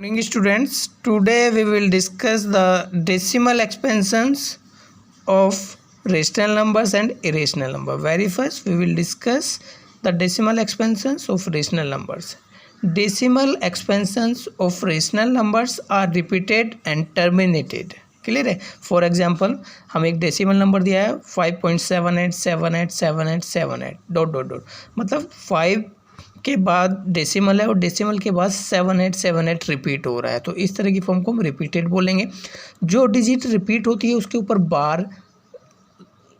Morning students, today we will discuss the decimal expansions of rational numbers and irrational number. Very first we will discuss the decimal expansions of rational numbers. Decimal expansions of rational numbers are repeated and terminated. Clear है. For example हम एक decimal number दिया है 5.78787878 dot dot dot, मतलब 5 के बाद decimal है और डेसिमल के बाद 7878 रिपीट हो रहा है, तो इस तरह की फॉर्म को हम रिपीटेड बोलेंगे. जो डिजिट रिपीट होती है उसके ऊपर बार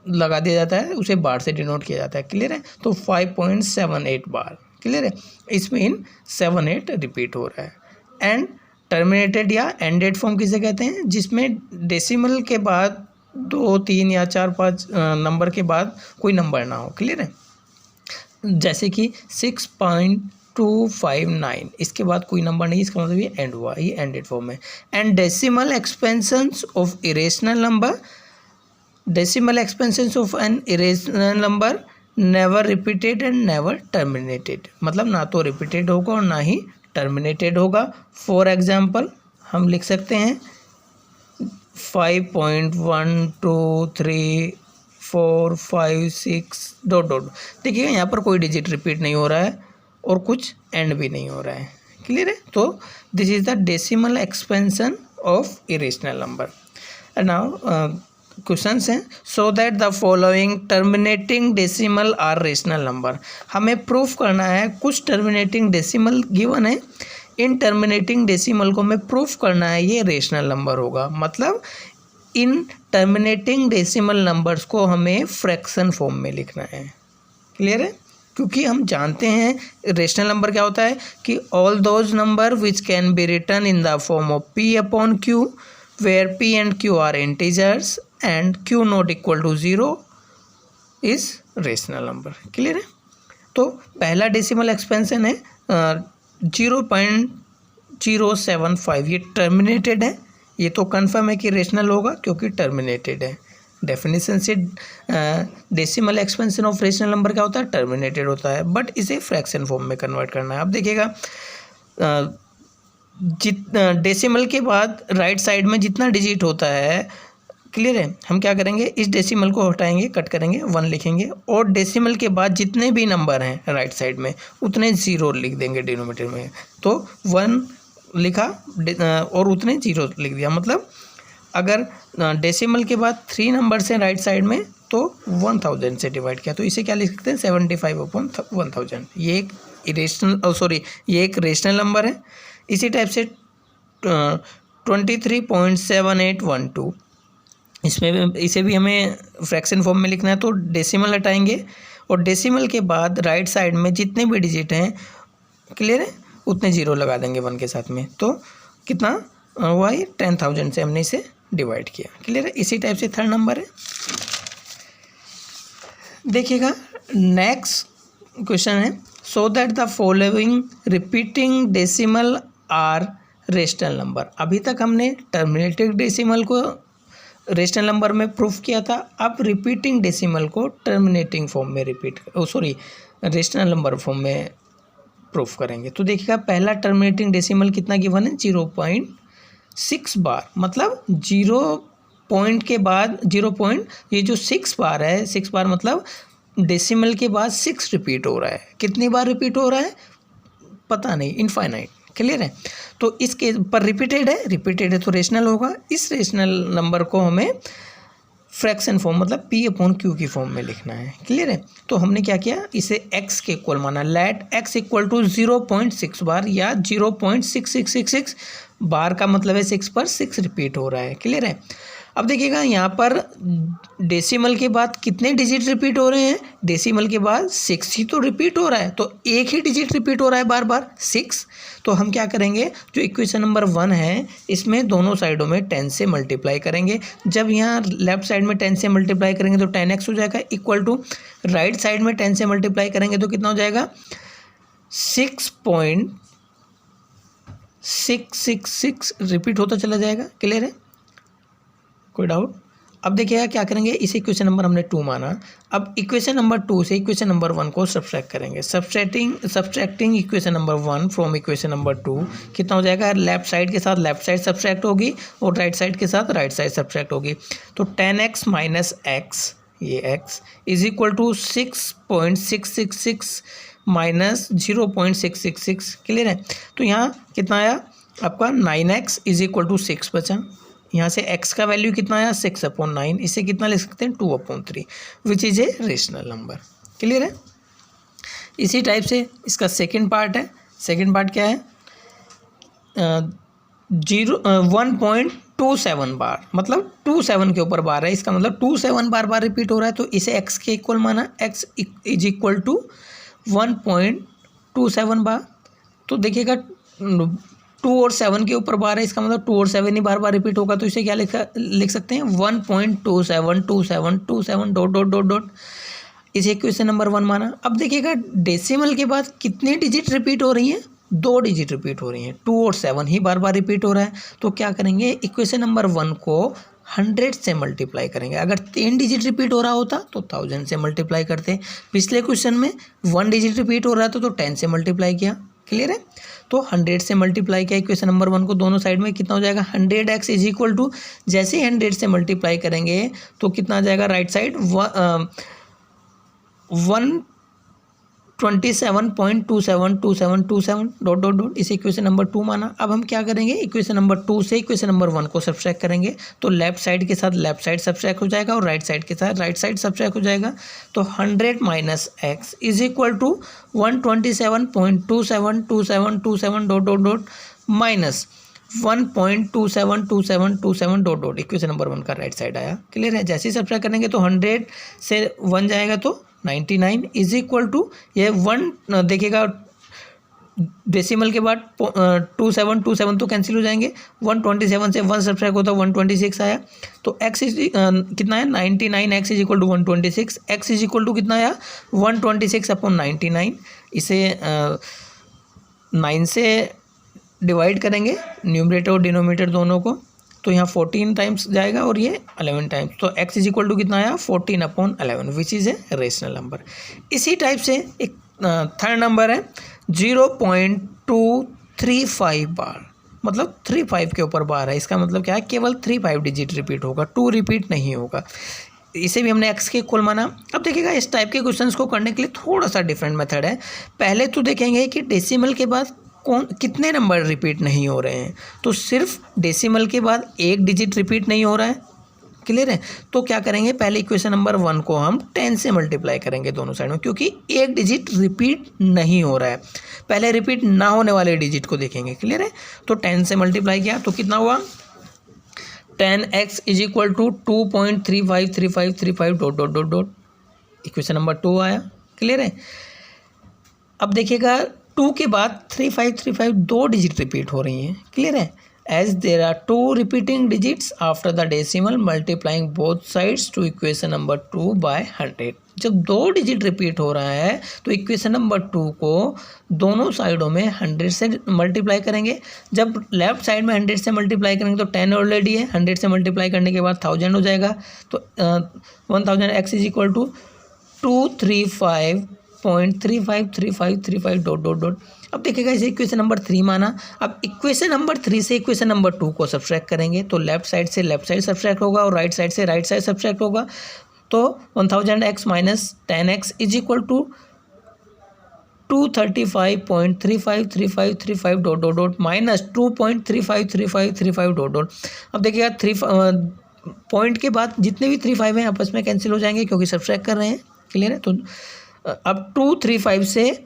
लगा दिया जाता है, उसे बार से डिनोट किया जाता है. क्लियर है. तो 5.78 बार. क्लियर है. इसमें 78 रिपीट हो रहा है. एंड टर्मिनेटेड या एंडेड फॉर्म किसे कहते हैं, जिसमें डेसिमल के बाद 2, 3 या 4, 5 नंबर के बाद कोई नंबर ना हो. क्लियर है. जैसे कि 6.259, इसके बाद कोई नंबर नहीं, इसका मतलब ये एंड हुआ, ये एंडेड फॉर्म है. And decimal expansions of irrational number, decimal expansions of N irrational number never repeated and never terminated, मतलब ना तो रिपीटेड होगा और ना ही टर्मिनेटेड होगा. फॉर एग्जाम्पल हम लिख सकते हैं 5.12345 डॉट डॉट. देखिए यहाँ पर कोई डिजिट रिपीट नहीं हो रहा है और कुछ एंड भी नहीं हो रहा है. क्लियर है. तो this is the decimal expansion of irrational number. Now questions हैं. So that the following terminating decimal are rational number. हमें प्रूफ करना है, कुछ टर्मिनेटिंग डेसिमल गिवन है, इन टर्मिनेटिंग डेसिमल को हमें प्रूफ करना है ये रेशनल नंबर होगा. मतलब इन टर्मिनेटिंग डेसिमल नंबर्स को हमें फ्रैक्शन फॉर्म में लिखना है. क्लियर है. क्योंकि हम जानते हैं रेशनल नंबर क्या होता है कि all those number which can be written in the form of p upon q where p and q are integers and q not equal to 0 is rational number. Clear है. तो पहला decimal expansion है 0.075, ये terminated है. ये तो confirm है कि रेशनल होगा क्योंकि टर्मिनेटेड है. डेफिनेशन से decimal expansion of rational number क्या होता है, टर्मिनेटेड होता है. बट इसे फ्रैक्शन फॉर्म में कन्वर्ट करना है. अब देखिएगा डेसिमल के बाद राइट साइड में जितना डिजिट होता है, क्लियर है, हम क्या करेंगे, इस डेसिमल को हटाएंगे, कट करेंगे, 1 लिखेंगे, और डेसिमल के बाद जितने भी नंबर हैं राइट साइड में उतने 0 लिख देंगे डिनोमिनेटर में. तो 1 लिखा और उतने 0 लिख दिया. मतलब अगर डेसिमल के बाद 3 नंबर्स हैं राइट साइड में तो 1000 से डिवाइड किया, तो इसे क्या लिख सकते हैं, 75/1000. ये एक इरेशनल ये एक रेशनल नंबर है. इसी टाइप से 23.7812, इसमें इसे भी हमें फ्रैक्शन फॉर्म में लिखना है. तो डेसिमल हटाएंगे और डेसिमल के बाद राइट साइड में जितने भी डिजिट हैं, क्लियर है, उतने 0 लगा देंगे 1 के साथ में. तो कितना हुआ, ये 10,000 से हमने इसे डिवाइड किया. क्लियर है. इसी टाइप से थर्ड नंबर है. देखिएगा नेक्स्ट क्वेश्चन है. So that the following repeating decimal are rational number. अभी तक हमने टर्मिनेटिंग डेसिमल को रेशनल नंबर में प्रूफ किया था. अब रिपीटिंग डेसिमल को टर्मिनेटिंग फॉर्म में रेशनल नंबर फॉर्म में प्रूफ करेंगे. तो देखिएगा पहला टर्मिनेटिंग डेसिमल कितना गिवन है, 0.6 बार. मतलब 0 पॉइंट के बाद ये जो 6 बार है, 6 बार मतलब डेसिमल के बाद 6 रिपीट हो रहा है. कितनी बार रिपीट हो रहा है पता नहीं, इनफाइनाइट. क्लियर है. तो इसके पर रिपीटेड है तो रेशनल होगा. इस रेशनल नंबर को हमें फ्रैक्शन फॉर्म मतलब p अपॉन q की फॉर्म में लिखना है. क्लियर है. तो हमने क्या किया, इसे x के इक्वल माना. लेट x इक्वल टू 0.6 बार या 0.6666 बार का मतलब है 6 पर 6 रिपीट हो रहा है. क्लियर है. अब देखिएगा यहाँ पर डेसिमल के बाद कितने डिजिट रिपीट हो रहे हैं, डेसिमल के बाद 6 ही तो रिपीट हो रहा है. तो एक ही डिजिट रिपीट हो रहा है बार बार, 6. तो हम क्या करेंगे, जो इक्वेशन नंबर 1 है इसमें दोनों साइडों में 10 से मल्टीप्लाई करेंगे. जब यहाँ लेफ्ट साइड में 10 से मल्टीप्लाई करेंगे तो 10x हो जाएगा, इक्वल टू राइट साइड में 10 से मल्टीप्लाई करेंगे तो कितना हो जाएगा, 6.666 रिपीट होता चला जाएगा. क्लियर है. कोई डाउट. अब देखिएगा क्या करेंगे, इस इक्वेशन नंबर हमने 2 माना। अब इक्वेशन नंबर 2 से इक्वेशन नंबर 1 को सब्सट्रैक्ट करेंगे। Subtracting equation number 1 from equation number 2 कितना हो जाएगा, लेफ्ट साइड के साथ लेफ्ट साइड सब्सट्रैक्ट होगी और राइट साइड के साथ राइट साइड सब्सट्रैक्ट होगी। तो 10x माइनस एक्स, ये x is equal to 6.666 minus 0.666। Clear है। तो यहाँ कितना आया आपका 9x इज इक्वल टू 6 बचा। यहाँ से x का वैल्यू कितना आया 6/9, इसे कितना लिख सकते हैं 2/3 which is a rational number. Clear है। इसी टाइप से इसका सेकंड पार्ट है। सेकंड पार्ट क्या है, 1.27 बार, मतलब 27 के ऊपर बार है, इसका मतलब 27 बार रिपीट हो रहा है। तो इसे x के इक्वल माना, x इज इक्वल टू 1.27 बार। तो देखिएगा 2 और 7 के ऊपर बार है, इसका मतलब 2 और 7 ही बार रिपीट होगा। तो इसे क्या लिख सकते हैं 1.272727 डॉट डॉट डॉट डॉट। इसे इक्वेशन नंबर 1 माना। अब देखिएगा डेसिमल के बाद कितने डिजिट रिपीट हो रही हैं, 2 डिजिट रिपीट हो रही हैं। 2 और 7 ही बार रिपीट हो रहा है। तो क्या करेंगे, इक्वेशन नंबर 1 को 100 से मल्टीप्लाई करेंगे। अगर 3 डिजिट रिपीट हो रहा होता तो 1000 से मल्टीप्लाई करते। पिछले क्वेश्चन में 1 डिजिट रिपीट हो रहा था तो 10 से मल्टीप्लाई किया। क्लियर है। तो 100 से मल्टीप्लाई किया इक्वेशन नंबर 1 को, दोनों साइड में कितना हो जाएगा 100x इज इक्वल टू, जैसे ही 100 से मल्टीप्लाई करेंगे तो कितना आ जाएगा right side 127.272727 dot dot dot. इसे इक्वेशन नंबर 2 माना। अब हम क्या करेंगे, इक्वेशन नंबर 2 से इक्वेशन नंबर 1 को सब्सट्रैक्ट करेंगे। तो लेफ्ट साइड के साथ लेफ्ट साइड सब्सट्रैक्ट हो जाएगा और राइट साइड के साथ राइट साइड सब्सट्रैक्ट हो जाएगा। तो 100 minus X is equal to 127.272727 dot dot dot minus 1.272727 dot dot. Equation number 1 का राइट साइड आया। क्लियर है। जैसे ही सब्सट्रैक्ट करेंगे तो 100 से 1 जाएगा तो 99 इज इक्वल टू, ये 1 देखिएगा डेसिमल के बाद 2727 तो कैंसिल हो जाएंगे। 127 से 1 सब्सट्रैक्ट होता है 126 आया। तो x कितना है 99, x is equal to 126। x is equal to कितना आया 126/99। इसे 9 से डिवाइड करेंगे न्यूमरेटर और डिनोमिनेटर दोनों को, तो यहाँ 14 टाइम्स जाएगा और ये 11 टाइम्स। तो x इज इक्वल टू कितना आया 14/11 which is a rational number. इसी टाइप से एक थर्ड नंबर है 0.235 बार, मतलब 35 के ऊपर बार है। इसका मतलब क्या है, केवल 35 डिजिट रिपीट होगा, 2 रिपीट नहीं होगा। इसे भी हमने x के इक्वल माना। अब देखिएगा इस टाइप के क्वेश्चंस को करने के लिए थोड़ा सा डिफरेंट मेथड है। पहले तो देखेंगे कि डेसिमल के बाद कितने नंबर रिपीट नहीं हो रहे हैं। तो सिर्फ डेसिमल के बाद 1 डिजिट रिपीट नहीं हो रहा है। क्लियर है। तो क्या करेंगे, पहले इक्वेशन नंबर 1 को हम 10 से मल्टीप्लाई करेंगे दोनों साइड में, क्योंकि 1 डिजिट रिपीट नहीं हो रहा है। पहले रिपीट ना होने वाले डिजिट को देखेंगे। क्लियर है। तो 10 से मल्टीप्लाई किया तो कितना हुआ 10x is equal to 2.353535 dot dot dot dot. Equation number 2 आया। क्लियर है। अब देखिएगा 2 के बाद 3535 2 डिजिट रिपीट हो रही हैं। क्लियर है। As there are 2 repeating digits after the decimal multiplying both sides to equation number 2 by 100। जब 2 डिजिट रिपीट हो रहा है तो इक्वेशन नंबर 2 को दोनों साइडों में 100 से मल्टीप्लाई करेंगे। जब लेफ्ट साइड में 100 से मल्टीप्लाई करेंगे तो 10 ऑलरेडी है, 100 से मल्टीप्लाई करने के बाद 1000 हो जाएगा। तो 1000 x is equal to 235.353535 dot dot dot. अब देखिएगा इसे इक्वेशन नंबर 3 माना। अब इक्वेशन नंबर 3 से इक्वेशन नंबर 2 को सब्सट्रैक्ट करेंगे तो लेफ्ट साइड से लेफ्ट साइड सब्सट्रैक्ट होगा और राइट साइड से राइट साइड सब्सट्रैक्ट होगा। तो 1000x minus 10x is equal to 235.353535 dot dot dot minus 2.353535 dot dot. अब देखिएगा 3 पॉइंट के बाद जितने भी 35 हैं आपस में कैंसिल हो जाएंगे क्योंकि सब्सट्रैक्ट कर रहे हैं। क्लियर है। तो अब 235 से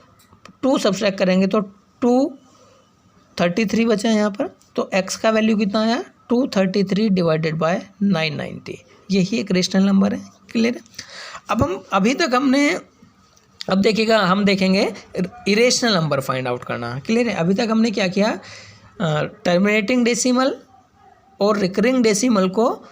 2 सब्सट्रैक्ट करेंगे तो 233 बचा है यहाँ पर। तो x का वैल्यू कितना आया 233 डिवाइडेड बाय 990। यही एक रेशनल नंबर है। क्लियर है। अब हम अभी तक हमने, अब देखिएगा हम देखेंगे इरेशनल नंबर फाइंड आउट करना। क्लियर है। अभी तक हमने क्या किया, टर्मिनेटिंग डेसिमल और रिकरिंग डेसिमल को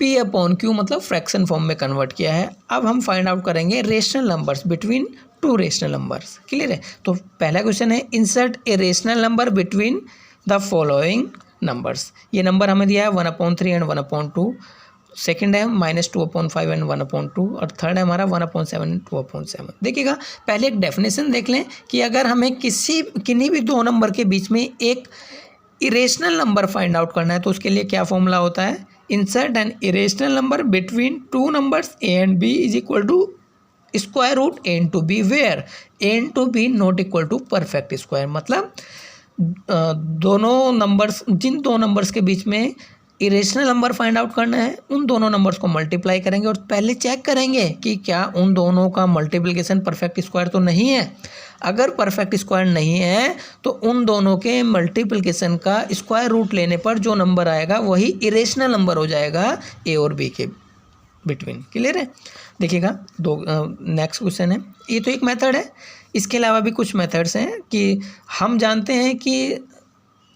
p/q मतलब फ्रैक्शन फॉर्म में कन्वर्ट किया है। अब हम फाइंड आउट करेंगे rational numbers between 2 rational numbers. Clear है। तो पहला क्वेश्चन है insert a rational number between the following numbers. ये नंबर हमें दिया है 1/3 एंड 1/2। सेकंड है -2/5 एंड 1/2 और थर्ड है हमारा 1/7 2/7। देखिएगा पहले एक डेफिनेशन देख लें कि अगर हमें किन्हीं भी दो नंबर के बीच में एक इरेशनल नंबर फाइंड आउट करना है तो उसके लिए क्या फॉर्मूला होता है, insert an irrational number between two numbers a and b is equal to square root a into b where a into b not equal to perfect square. मतलब दोनों नंबर्स, जिन दो नंबर्स के बीच में इरेशनल नंबर फाइंड आउट करना है उन दोनों numbers को मल्टीप्लाई करेंगे और पहले चेक करेंगे कि क्या उन दोनों का मल्टीप्लिकेशन परफेक्ट स्क्वायर तो नहीं है। अगर परफेक्ट स्क्वायर नहीं है तो उन दोनों के मल्टीप्लिकेशन का स्क्वायर रूट लेने पर जो नंबर आएगा वही इरेशनल नंबर हो जाएगा ए और बी के बिटवीन। क्लियर है? देखिएगा नेक्स्ट क्वेश्चन है, ये तो एक मेथड है, इसके अलावा भी कुछ मेथड्स हैं कि हम जानते हैं कि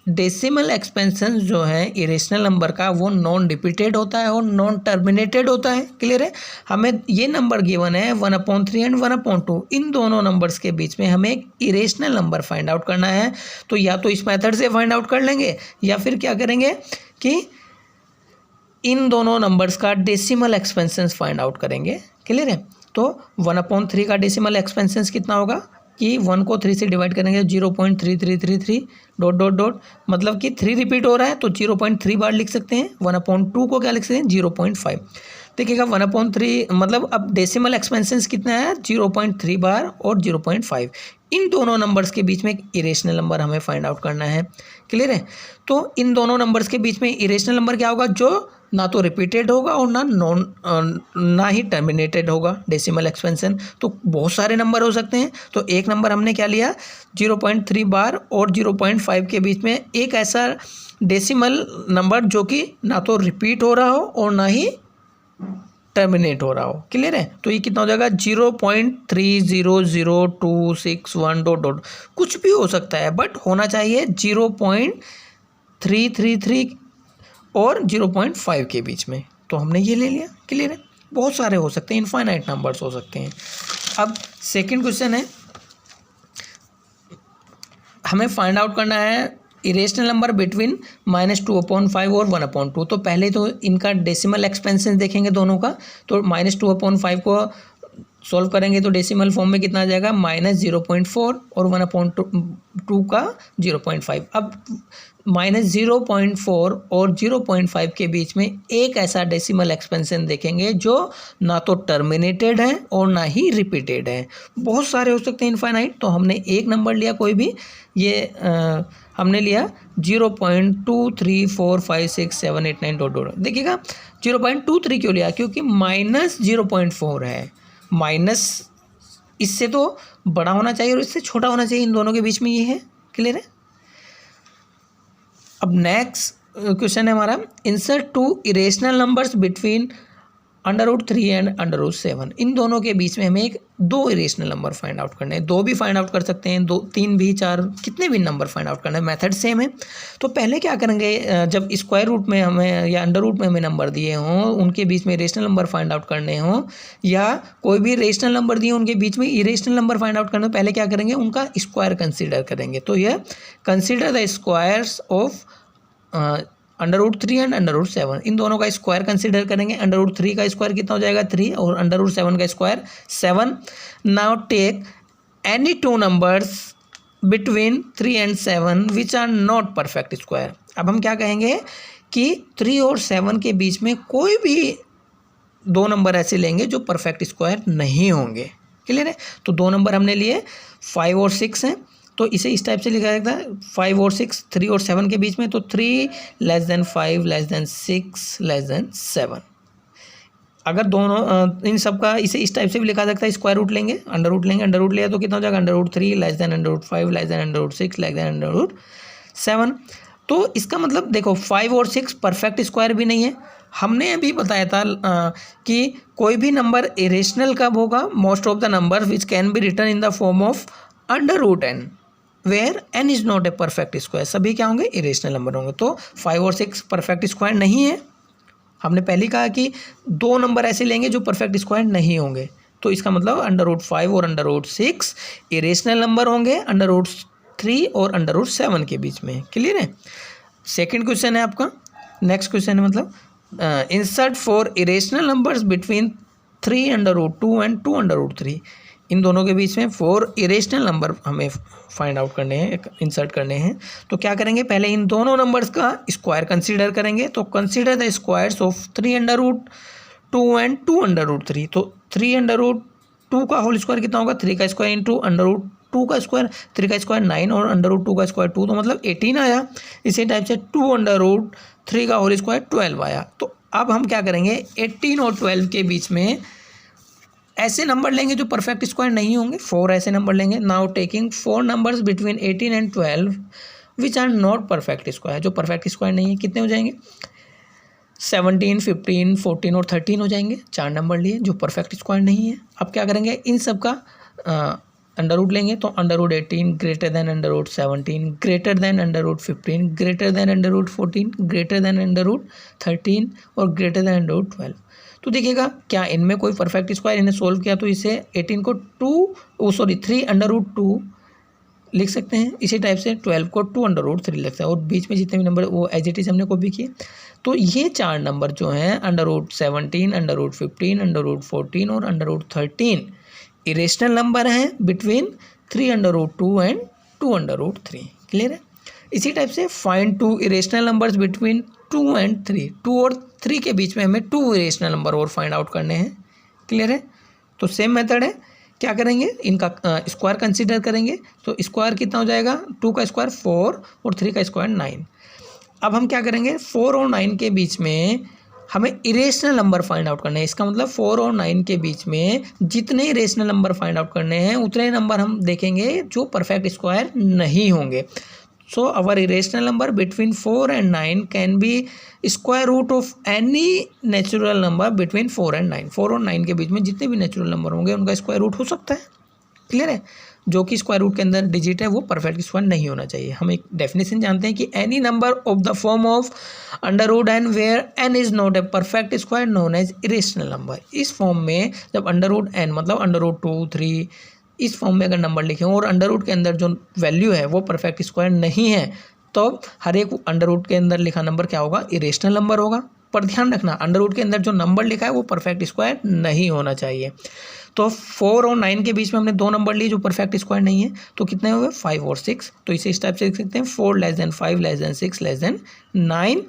डेसिमल एक्सपेंशन जो है इरेशनल नंबर का वो नॉन रिपीटेड होता है और नॉन टर्मिनेटेड होता है। क्लियर है? हमें ये नंबर गिवन है 1/3 एंड 1/2, इन दोनों नंबर्स के बीच में हमें एक इरेशनल नंबर फाइंड आउट करना है। तो या तो इस मेथड से फाइंड आउट कर लेंगे या फिर क्या करेंगे कि इन दोनों नंबर्स का डेसिमल एक्सपेंशन फाइंड आउट करेंगे। क्लियर है? तो 1/3 का डेसिमल एक्सपेंशन कितना होगा कि 1 को 3 से डिवाइड करेंगे 0.3333 डॉट डॉट डॉट, मतलब कि 3 रिपीट हो रहा है तो 0.3 बार लिख सकते हैं। 1/2 को क्या लिख सकते हैं 0.5। देखिएगा 1/3 मतलब अब डेसिमल एक्सपेंशन कितना है 0.3 बार और 0.5। इन दोनों नंबर्स के बीच में एक इरेशनल नंबर हमें फाइंड आउट करना है। क्लियर है? तो इन दोनों नंबर्स के बीच में इरेशनल नंबर क्या होगा, जो ना तो रिपीटेड होगा और ना ही टर्मिनेटेड होगा डेसिमल एक्सपेंशन। तो बहुत सारे नंबर हो सकते हैं, तो एक नंबर हमने क्या लिया 0.3 बार और 0.5 के बीच में एक ऐसा डेसिमल नंबर जो कि ना तो रिपीट हो रहा हो और ना ही टर्मिनेट हो रहा हो। क्लियर है? तो ये कितना हो जाएगा 0.300261 डॉट डॉट, कुछ भी हो सकता है बट होना चाहिए 0.333 और 0.5 के बीच में। तो हमने ये ले लिया। क्लियर है? बहुत सारे हो सकते हैं, इनफाइनाइट नंबर्स हो सकते हैं। अब सेकंड क्वेश्चन है, हमें फाइंड आउट करना है इरेशनल नंबर बिटवीन -2/5 और 1/2। तो पहले तो इनका डेसिमल एक्सपेंशन देखेंगे दोनों का। तो -2/5 को सॉल्व करेंगे तो डेसिमल फॉर्म में कितना आ जाएगा -0.4 और 1/2 का 0.5। अब -0.4 और 0.5 के बीच में एक ऐसा डेसिमल एक्सपेंशन देखेंगे जो ना तो टर्मिनेटेड है और ना ही रिपीटेड है। बहुत सारे हो सकते हैं इनफाइनाइट, तो हमने एक नंबर लिया कोई भी, ये हमने लिया 0.23456789 डॉट डॉट। देखिएगा 0.23 क्यों लिया, क्योंकि -0.4 है, माइनस इससे तो बड़ा होना चाहिए और इससे छोटा होना चाहिए, इन दोनों के बीच में ये है। क्लियर है? अब नेक्स्ट क्वेश्चन है हमारा, insert two irrational numbers between √3 and √7। इन दोनों के बीच में हमें एक दो इरेशनल नंबर फाइंड आउट करने हैं। दो भी फाइंड आउट कर सकते हैं, 2 3 भी 4, कितने भी नंबर फाइंड आउट करना है, मेथड सेम है। तो पहले क्या करेंगे, जब स्क्वायर रूट में हमें या अंडर रूट में हमें नंबर दिए हों, उनके बीच में इरेशनल नंबर फाइंड आउट करने हों या कोई भी रेशनल नंबर दिए उनके बीच में इरेशनल नंबर फाइंड आउट करने, पहले क्या करेंगे उनका स्क्वायर कंसिडर करेंगे। तो यह consider the squares of √3 and √7, इन दोनों का स्क्वायर कंसिडर करेंगे। √3 का स्क्वायर कितना हो जाएगा 3 और √7 का square 7। Now take any two numbers between 3 and 7 which are not perfect square. अब हम क्या कहेंगे कि 3 और 7 के बीच में कोई भी दो नंबर ऐसे लेंगे जो परफेक्ट स्क्वायर नहीं होंगे। क्लियर है? तो दो नंबर हमने लिए 5 और 6 हैं, तो इसे इस टाइप से लिखा जाता है 5 और 6, 3 और 7 के बीच में, तो 3 less than 5 less than 6 less then 7। अगर दोनों इन सब का इसे इस टाइप से भी लिखा सकता है, स्क्वायर रूट लेंगे, अंडर रूट लेंगे, अंडर रूट लिया तो कितना हो जाएगा √3 less than √5 less than √6 less then √7। तो इसका मतलब देखो 5 और 6 परफेक्ट स्क्वायर भी नहीं है। हमने अभी बताया था कि कोई भी नंबर इरेशनल कब होगा, most of the number which can be written in the form of √n where n is not a perfect square, सभी क्या होंगे इरेशनल नंबर होंगे। तो 5 और 6 परफेक्ट स्क्वायर नहीं है। हमने पहले कहा कि दो नंबर ऐसे लेंगे जो परफेक्ट स्क्वायर नहीं होंगे, तो इसका मतलब √5 और √6 इरेशनल नंबर होंगे √3 और √7 के बीच में। क्लियर है? सेकंड क्वेश्चन है आपका, नेक्स्ट क्वेश्चन है मतलब insert 4 irrational numbers between 3√2 and 2√3। इन दोनों के बीच में 4 इरेशनल नंबर हमें फाइंड आउट करने हैं, इंसर्ट करने हैं। तो क्या करेंगे, पहले इन दोनों नंबर्स का स्क्वायर कंसीडर करेंगे। तो consider the squares of 3√2 and 2√3। तो 3√2 का होल स्क्वायर कितना होगा, 3 का स्क्वायर इंटू √2 का स्क्वायर, 3 का स्क्वायर 9 और √2 का स्क्वायर 2, तो मतलब 18 आया। इसी टाइप से 2√3 का होल स्क्वायर 12 आया। तो अब हम क्या करेंगे, 18 और 12 के बीच में ऐसे नंबर लेंगे जो परफेक्ट स्क्वायर नहीं होंगे, 4 ऐसे नंबर लेंगे। Now taking 4 numbers between 18 and 12 which are not perfect square, जो परफेक्ट स्क्वायर नहीं है, कितने हो जाएंगे, 17, 15, 14 और 13 हो जाएंगे। 4 नंबर लिए जो परफेक्ट स्क्वायर नहीं है। अब क्या करेंगे, इन सब का अंडर रूट लेंगे। तो √18 greater than √17 greater than √15 greater than √14 greater than √13 और ग्रेटर देन √12। तो देखिएगा क्या इनमें कोई परफेक्ट स्क्वायर, इन्हें सोल्व किया तो इसे 18 को 3√2 लिख सकते हैं। इसी टाइप से 12 को 2√3 लिख सकते हैं, और बीच में जितने भी नंबर वो एज इट इज हमने कॉपी किए। तो ये 4 नंबर जो हैं √17 √15 √14 और √13 इरेशनल नंबर हैं बिटवीन 3√2 एंड 2√3। क्लियर है। इसी टाइप से find 2 irrational numbers between 2 and 3। 2 और 3 के बीच में हमें 2 इरेशनल नंबर और फाइंड आउट करने हैं। क्लियर है। तो सेम मेथड है, क्या करेंगे, इनका स्क्वायर कंसीडर करेंगे। तो स्क्वायर कितना हो जाएगा, 2 का स्क्वायर 4 और 3 का स्क्वायर 9। अब हम क्या करेंगे, 4 और 9 के बीच में हमें इरेशनल नंबर फाइंड आउट करने हैं। इसका मतलब 4 और 9 के बीच में जितने इरेशनल नंबर फाइंड आउट करने हैं उतने नंबर हम देखेंगे जो परफेक्ट स्क्वायर नहीं होंगे। So our irrational number between 4 and 9 can be square root of any natural number between 4 and 9। 4 और 9 के बीच में जितने भी नेचुरल नंबर होंगे उनका स्क्वायर रूट हो सकता है। क्लियर है। जो कि स्क्वायर रूट के अंदर डिजिट है वो परफेक्ट स्क्वायर नहीं होना चाहिए। हम एक डेफिनेशन जानते हैं कि any number of the form of √n where n is not a perfect square known as irrational number. इस फॉर्म में जब √n मतलब √2, 3 इस फॉर्म में अगर नंबर लिखे और अंडर रूट के अंदर जो वैल्यू है वो परफेक्ट स्क्वायर नहीं है, तो हर एक अंडर रूट के अंदर लिखा नंबर क्या होगा, इरेशनल नंबर होगा। पर ध्यान रखना अंडर रूट के अंदर जो नंबर लिखा है वो परफेक्ट स्क्वायर नहीं होना चाहिए। तो 4 और 9 के बीच में हमने 2 नंबर लिए जो परफेक्ट स्क्वायर नहीं है, तो कितने हो गए, 5 और 6। तो इसे इस टाइप से लिख सकते हैं, 4 less than 5 less than 6 less than 9।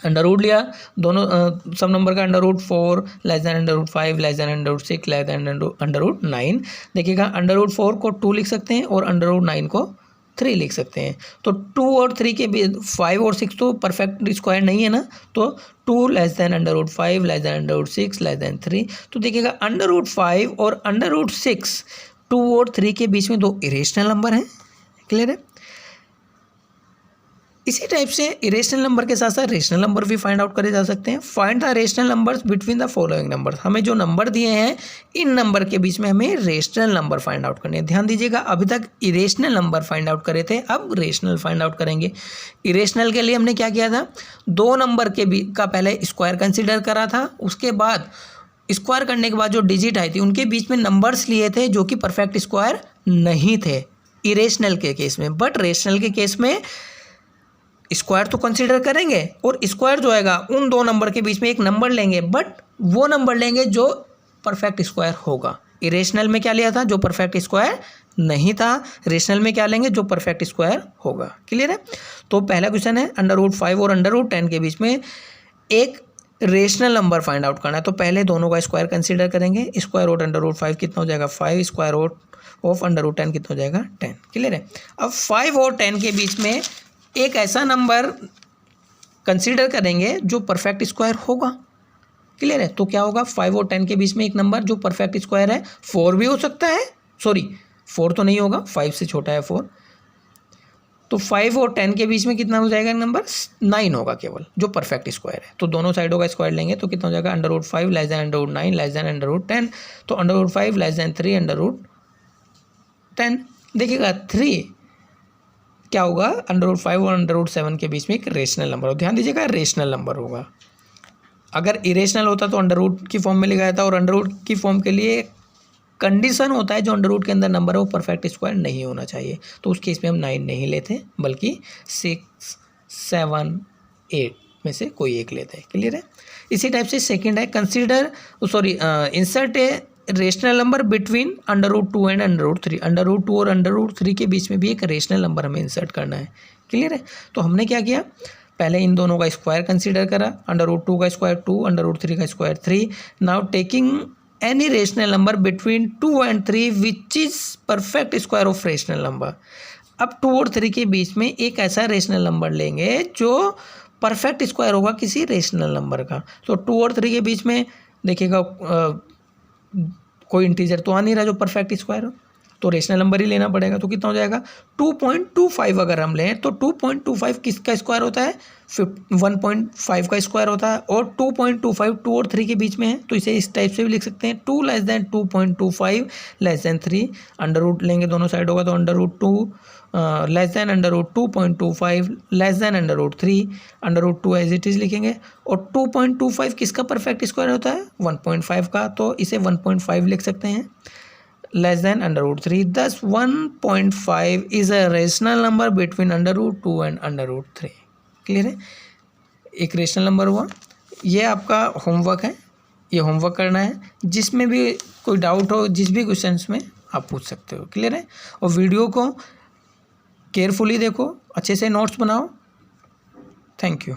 Under root लिया दोनों सब नंबर का, under root 4 less than under root 5 less than under root 6 less than under root 9। देखिएगा अंडर रूट 4 को 2 लिख सकते हैं और अंडर रूट 9 को 3 लिख सकते हैं। तो 2 और 3 के बीच 5 और 6 तो परफेक्ट स्क्वायर नहीं है ना, तो 2 less than under root 5 less than under root 6 less than 3। तो देखिएगा अंडर रूट 5 और अंडर रूट 6 2 और 3 के बीच में 2 इरेशनल नंबर हैं। क्लियर है। इसी टाइप से इरेशनल नंबर के साथ साथ रेशनल नंबर भी फाइंड आउट करे जा सकते हैं। Find the rational numbers between the following numbers. हमें जो नंबर दिए हैं इन नंबर के बीच में हमें रेशनल नंबर फाइंड आउट करने हैं। ध्यान दीजिएगा अभी तक इरेशनल नंबर फाइंड आउट करे थे, अब रेशनल फाइंड आउट करेंगे। इरेशनल के लिए हमने क्या किया था, 2 नंबर के बीच का पहले स्क्वायर कंसिडर करा था, उसके बाद स्क्वायर करने के बाद जो डिजिट आई थी उनके बीच में नंबर्स लिए थे जो कि परफेक्ट स्क्वायर नहीं थे इरेशनल के केस में। बट रेशनल के केस में स्क्वायर तो कंसीडर करेंगे और स्क्वायर जो आएगा उन 2 नंबर के बीच में एक नंबर लेंगे, बट वो नंबर लेंगे जो परफेक्ट स्क्वायर होगा। इरेशनल में क्या लिया था, जो परफेक्ट स्क्वायर नहीं था। रेशनल में क्या लेंगे, जो परफेक्ट स्क्वायर होगा। क्लियर है। तो पहला क्वेश्चन है अंडर रूट 5 और अंडर रूट 10 के बीच में एक रेशनल नंबर फाइंड आउट करना है। तो पहले दोनों का स्क्वायर कंसीडर करेंगे। स्क्वायर रूट अंडर रूट 5 कितना हो जाएगा 5, square root of under root 10 कितना हो जाएगा 10। क्लियर है। अब 5 और 10 के बीच में एक ऐसा नंबर कंसीडर करेंगे जो परफेक्ट स्क्वायर होगा। क्लियर है। तो क्या होगा, 5 और 10 के बीच में एक नंबर जो परफेक्ट स्क्वायर है, 4 भी हो सकता है, सॉरी 4 तो नहीं होगा, 5 से छोटा है 4। तो 5 और 10 के बीच में कितना हो जाएगा नंबर, 9 होगा केवल, जो परफेक्ट स्क्वायर है। तो दोनों साइडों का स्क्वायर लेंगे तो कितना हो जाएगा, under root 5 less than under root 9 less than under root 10। तो under root 5 less than 3 under root 10। देखिएगा 3 क्या होगा, अंडर रूट 5 और अंडर रूट 7 के बीच में एक रेशनल नंबर हो। ध्यान दीजिएगा रेशनल नंबर होगा। अगर इरेशनल होता तो अंडर रूट की फॉर्म में लिखा जाता, और अंडर रूट की फॉर्म के लिए कंडीशन होता है जो अंडर रूट के अंदर नंबर है वो परफेक्ट स्क्वायर नहीं होना चाहिए। तो उस केस में हम 9 नहीं लेते बल्कि 6, 7, 8 में से कोई एक लेते हैं। क्लियर है। इसी टाइप से सेकंड है insert a rational number between √2 and √3। √2 और √3 के बीच में भी एक रेशनल नंबर हमें इंसर्ट करना है। क्लियर है। तो हमने क्या किया, पहले इन दोनों का स्क्वायर कंसीडर करा, √2 का स्क्वायर 2, √3 का square 3। Now taking any rational number between 2 and 3 which is perfect square of rational number. अब 2 और 3 के बीच में एक ऐसा रेशनल नंबर लेंगे जो परफेक्ट स्क्वायर होगा किसी रेशनल नंबर का। तो 2 और 3 के बीच में देखिएगा कोई इंटीजर तो आ नहीं रहा जो परफेक्ट स्क्वायर हो, तो रेशनल नंबर ही लेना पड़ेगा। तो कितना हो जाएगा 2.25 अगर हम लें तो 2.25 किसका स्क्वायर होता है 1.5 का स्क्वायर होता है, और 2.25 2 और 3 के बीच में है तो इसे इस टाइप से भी लिख सकते हैं 2 less than 2.25 less than 3। Under root लेंगे दोनों साइड होगा तो √2 less than √2.25 less than √3, √2 as it is लिखेंगे। और 2.25 किसका परफेक्ट स्क्वायर होता है 1.5 का, तो इसे 1.5 लिख सकते हैं less than √3। thus 1.5 is a rational number between √2 and √3। Clear है। एक रेशनल नंबर हुआ। ये आपका होमवर्क है, ये होमवर्क करना है, जिसमें भी कोई डाउट हो जिस भी क्वेश्चंस में आप पूछ सकते हो। क्लियर है। और वीडियो को केयरफुली देखो, अच्छे से नोट्स बनाओ। Thank you.